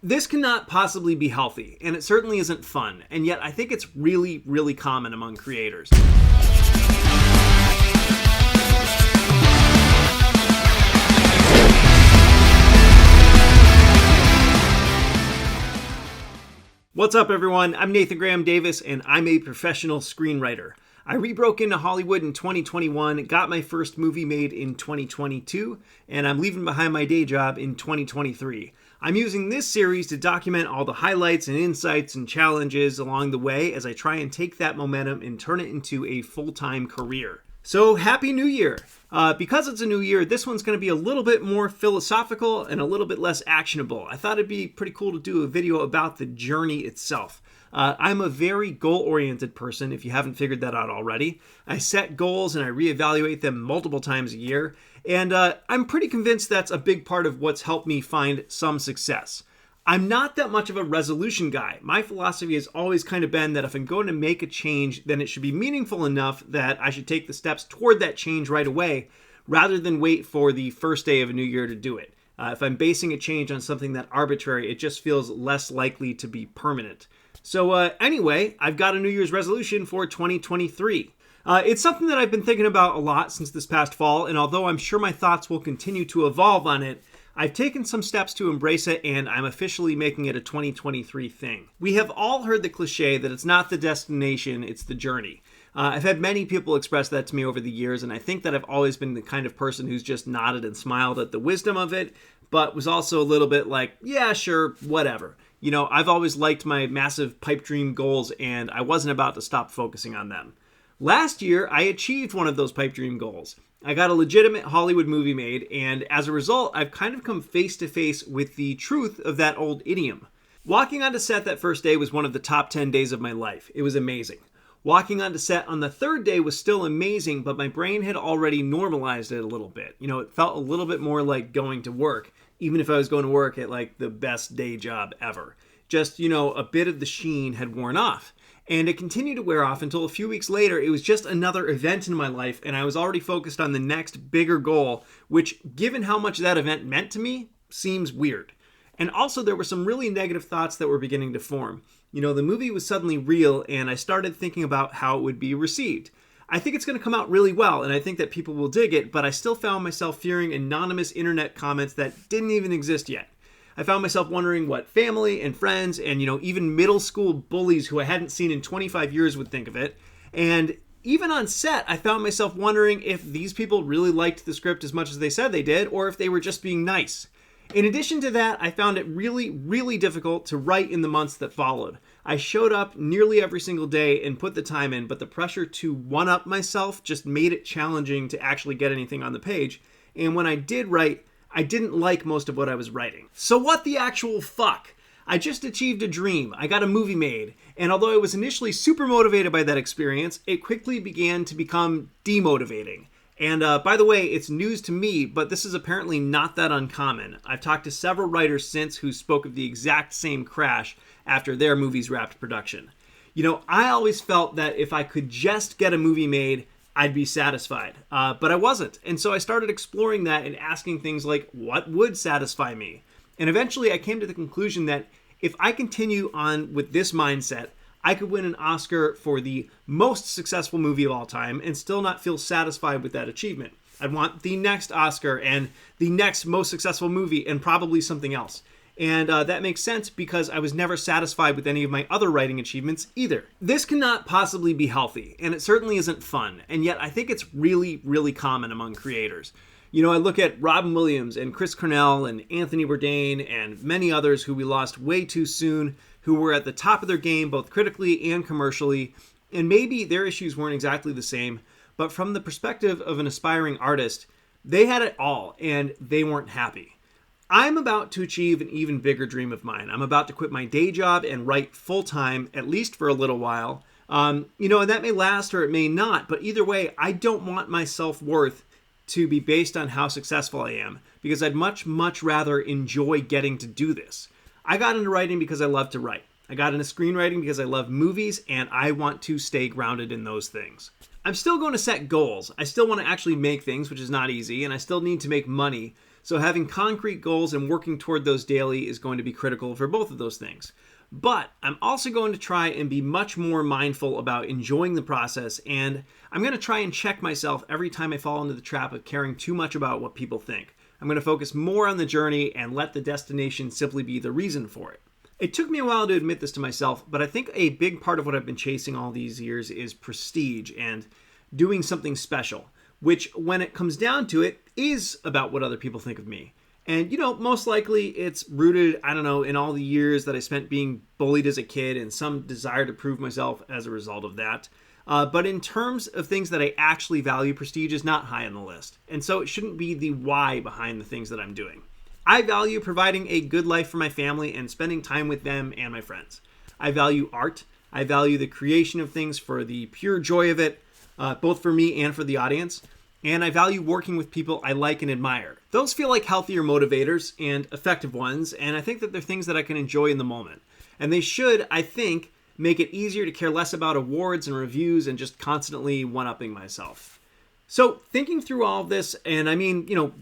This cannot possibly be healthy, and it certainly isn't fun, and yet I think it's really, really common among creators. What's up, everyone? I'm Nathan Graham Davis, and I'm a professional screenwriter. I rebroke into Hollywood in 2021, got my first movie made in 2022, and I'm leaving behind my day job in 2023. I'm using this series to document all the highlights and insights and challenges along the way as I try and take that momentum and turn it into a full-time career. So, Happy New Year! Because it's a new year, this one's going to be a little bit more philosophical and a little bit less actionable. I thought it'd be pretty cool to do a video about the journey itself. I'm a very goal-oriented person, if you haven't figured that out already. I set goals and I reevaluate them multiple times a year, and I'm pretty convinced that's a big part of what's helped me find some success. I'm not that much of a resolution guy. My philosophy has always kind of been that if I'm going to make a change, then it should be meaningful enough that I should take the steps toward that change right away, rather than wait for the first day of a new year to do it. If I'm basing a change on something that arbitrary, it just feels less likely to be permanent. So anyway, I've got a New Year's resolution for 2023. It's something that I've been thinking about a lot since this past fall, and although I'm sure my thoughts will continue to evolve on it, I've taken some steps to embrace it, and I'm officially making it a 2023 thing. We have all heard the cliche that it's not the destination, it's the journey. I've had many people express that to me over the years, and I think that I've always been the kind of person who's just nodded and smiled at the wisdom of it, but was also a little bit like, yeah, sure, whatever. You know, I've always liked my massive pipe dream goals, and I wasn't about to stop focusing on them. Last year, I achieved one of those pipe dream goals. I got a legitimate Hollywood movie made, and as a result, I've kind of come face to face with the truth of that old idiom. Walking onto set that first day was one of the top 10 days of my life. It was amazing. Walking onto set on the third day was still amazing, but my brain had already normalized it a little bit. You know, it felt a little bit more like going to work, even if I was going to work at like the best day job ever. Just, you know, a bit of the sheen had worn off. And it continued to wear off until a few weeks later, it was just another event in my life, and I was already focused on the next bigger goal, which, given how much that event meant to me, seems weird. And also, there were some really negative thoughts that were beginning to form. You know, the movie was suddenly real, and I started thinking about how it would be received. I think it's going to come out really well, and I think that people will dig it, but I still found myself fearing anonymous internet comments that didn't even exist yet. I found myself wondering what family and friends and, you know, even middle school bullies who I hadn't seen in 25 years would think of it. And even on set, I found myself wondering if these people really liked the script as much as they said they did, or if they were just being nice. In addition to that, I found it really, really difficult to write in the months that followed. I showed up nearly every single day and put the time in, but the pressure to one-up myself just made it challenging to actually get anything on the page. And when I did write, I didn't like most of what I was writing. So what the actual fuck? I just achieved a dream. I got a movie made. And although I was initially super motivated by that experience, it quickly began to become demotivating. And by the way, it's news to me, but this is apparently not that uncommon. I've talked to several writers since who spoke of the exact same crash after their movies wrapped production. You know, I always felt that if I could just get a movie made, I'd be satisfied, but I wasn't. And so I started exploring that and asking things like, what would satisfy me? And eventually I came to the conclusion that if I continue on with this mindset, I could win an Oscar for the most successful movie of all time and still not feel satisfied with that achievement. I'd want the next Oscar and the next most successful movie and probably something else. And that makes sense because I was never satisfied with any of my other writing achievements either. This cannot possibly be healthy, and it certainly isn't fun, and yet I think it's really, really common among creators. You know, I look at Robin Williams and Chris Cornell and Anthony Bourdain and many others who we lost way too soon, who were at the top of their game both critically and commercially, and maybe their issues weren't exactly the same, but from the perspective of an aspiring artist, they had it all, and they weren't happy. I'm about to achieve an even bigger dream of mine. I'm about to quit my day job and write full-time, at least for a little while. You know, and that may last or it may not, but either way, I don't want my self-worth to be based on how successful I am, because I'd much, much rather enjoy getting to do this. I got into writing because I love to write. I got into screenwriting because I love movies, and I want to stay grounded in those things. I'm still going to set goals. I still want to actually make things, which is not easy, and I still need to make money. So having concrete goals and working toward those daily is going to be critical for both of those things. But I'm also going to try and be much more mindful about enjoying the process, and I'm going to try and check myself every time I fall into the trap of caring too much about what people think. I'm going to focus more on the journey and let the destination simply be the reason for it. It took me a while to admit this to myself, but I think a big part of what I've been chasing all these years is prestige and doing something special, which, when it comes down to it, is about what other people think of me. And, most likely it's rooted, in all the years that I spent being bullied as a kid and some desire to prove myself as a result of that. But in terms of things that I actually value, prestige is not high on the list. And so it shouldn't be the why behind the things that I'm doing. I value providing a good life for my family and spending time with them and my friends. I value art. I value the creation of things for the pure joy of it, both for me and for the audience. And I value working with people I like and admire. Those feel like healthier motivators and effective ones, and I think that they're things that I can enjoy in the moment. And they should, I think, make it easier to care less about awards and reviews and just constantly one-upping myself. So thinking through all of this, and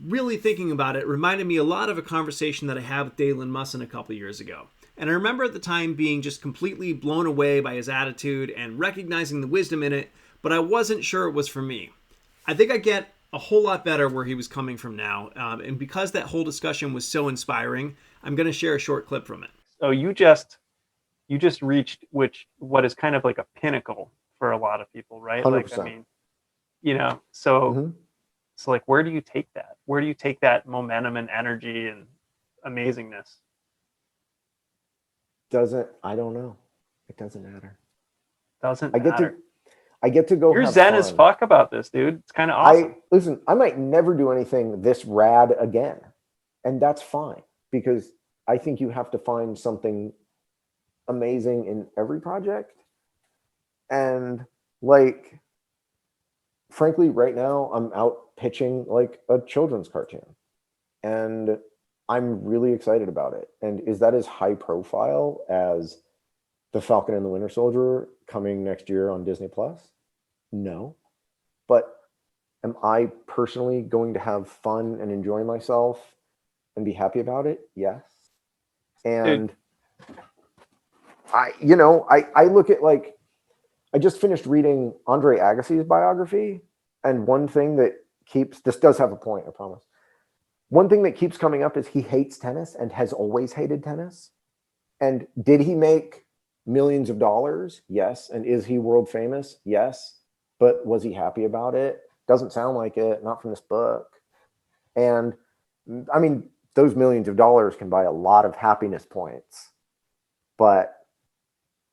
really thinking about it, reminded me a lot of a conversation that I had with Dalen Musson a couple years ago. And I remember at the time being just completely blown away by his attitude and recognizing the wisdom in it, but I wasn't sure it was for me. I think I get a whole lot better where he was coming from now. And because that whole discussion was so inspiring, I'm going to share a short clip from it. So you just reached what is kind of like a pinnacle for a lot of people, right? 100%. So like, where do you take that? Where do you take that momentum and energy and amazingness? I don't know. It doesn't matter. Doesn't matter. I get to go. You're zen as fuck about this, dude. It's kind of awesome. Listen, I might never do anything this rad again, and that's fine, because I think you have to find something amazing in every project. And frankly, right now I'm out pitching like a children's cartoon, and I'm really excited about it. And is that as high profile as The Falcon and the Winter Soldier coming next year on Disney Plus? No. But am I personally going to have fun and enjoy myself and be happy about it? Yes. And I look at, I just finished reading Andre Agassi's biography, and one thing that this does have a point, I promise. One thing that keeps coming up is he hates tennis and has always hated tennis. And did he make millions of dollars? Yes. And is he world famous? Yes. But was he happy about it? Doesn't sound like it, not from this book. And I mean, those millions of dollars can buy a lot of happiness points, but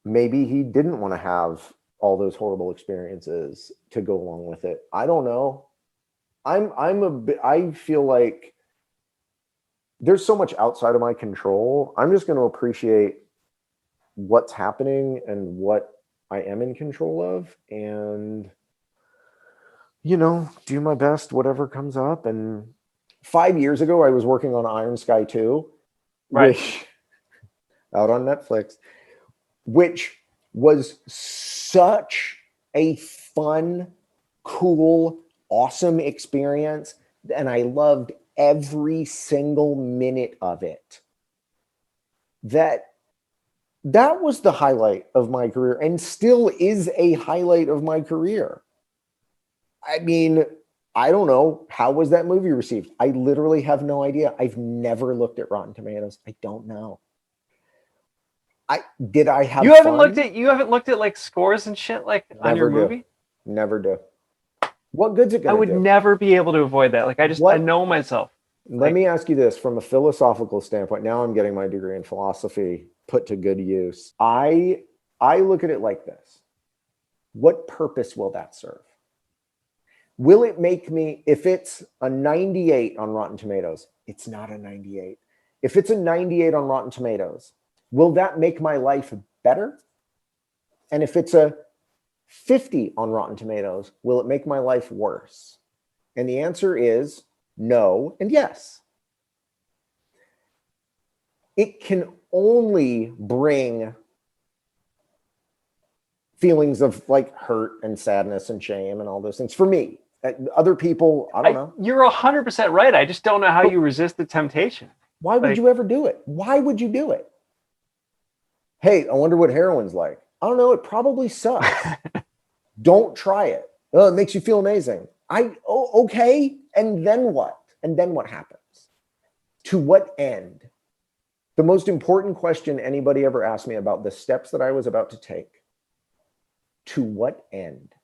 maybe he didn't want to have all those horrible experiences to go along with it. I don't know. I feel like there's so much outside of my control. I'm just going to appreciate what's happening and what I am in control of, and do my best, whatever comes up. And 5 years ago, I was working on Iron Sky 2, right, which out on Netflix, which was such a fun, cool, awesome experience. And I loved every single minute of it. That was the highlight of my career, and still is a highlight of my career. I mean, I don't know. How was that movie received? I literally have no idea. I've never looked at Rotten Tomatoes. I don't know. I have You haven't fun? You haven't looked at like scores and shit on your movie? Never do. What good's it gonna do? I would never be able to avoid that. I know myself. Let me ask you this from a philosophical standpoint. Now I'm getting my degree in philosophy put to good use. I look at it like this. What purpose will that serve? Will it make me, if it's a 98 on Rotten Tomatoes, it's not a 98. If it's a 98 on Rotten Tomatoes, will that make my life better? And if it's a 50 on Rotten Tomatoes, will it make my life worse? And the answer is no and yes. It can only bring feelings of hurt and sadness and shame and all those things for me. Other people, I don't know. You're 100% right. I just don't know how you resist the temptation. Why would you ever do it? Why would you do it? Hey, I wonder what heroin's like. I don't know. It probably sucks. Don't try it. Oh, it makes you feel amazing. Okay. And then what? And then what happens? To what end? The most important question anybody ever asked me about the steps that I was about to take. To what end?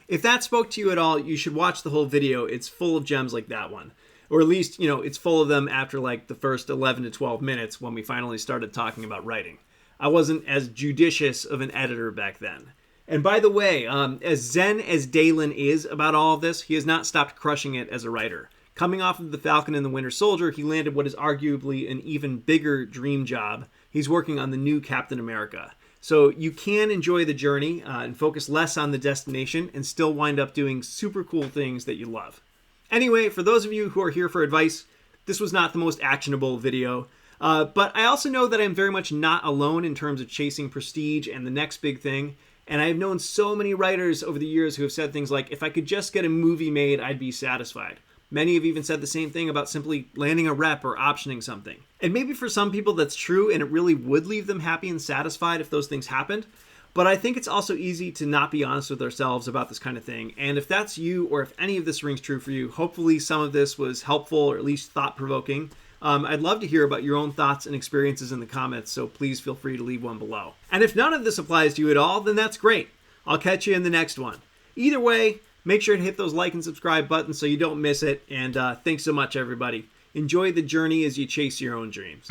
If that spoke to you at all, you should watch the whole video. It's full of gems like that one. Or at least, it's full of them after like the first 11 to 12 minutes when we finally started talking about writing. I wasn't as judicious of an editor back then. And by the way, as zen as Dalen is about all of this, he has not stopped crushing it as a writer. Coming off of The Falcon and the Winter Soldier, he landed what is arguably an even bigger dream job. He's working on the new Captain America. So you can enjoy the journey and focus less on the destination and still wind up doing super cool things that you love. Anyway, for those of you who are here for advice, this was not the most actionable video. But I also know that I'm very much not alone in terms of chasing prestige and the next big thing. And I have known so many writers over the years who have said things like, if I could just get a movie made, I'd be satisfied. Many have even said the same thing about simply landing a rep or optioning something. And maybe for some people that's true and it really would leave them happy and satisfied if those things happened. But I think it's also easy to not be honest with ourselves about this kind of thing. And if that's you, or if any of this rings true for you, hopefully some of this was helpful or at least thought-provoking. I'd love to hear about your own thoughts and experiences in the comments, so please feel free to leave one below. And if none of this applies to you at all, then that's great. I'll catch you in the next one. Either way, make sure to hit those like and subscribe buttons so you don't miss it. And thanks so much, everybody. Enjoy the journey as you chase your own dreams.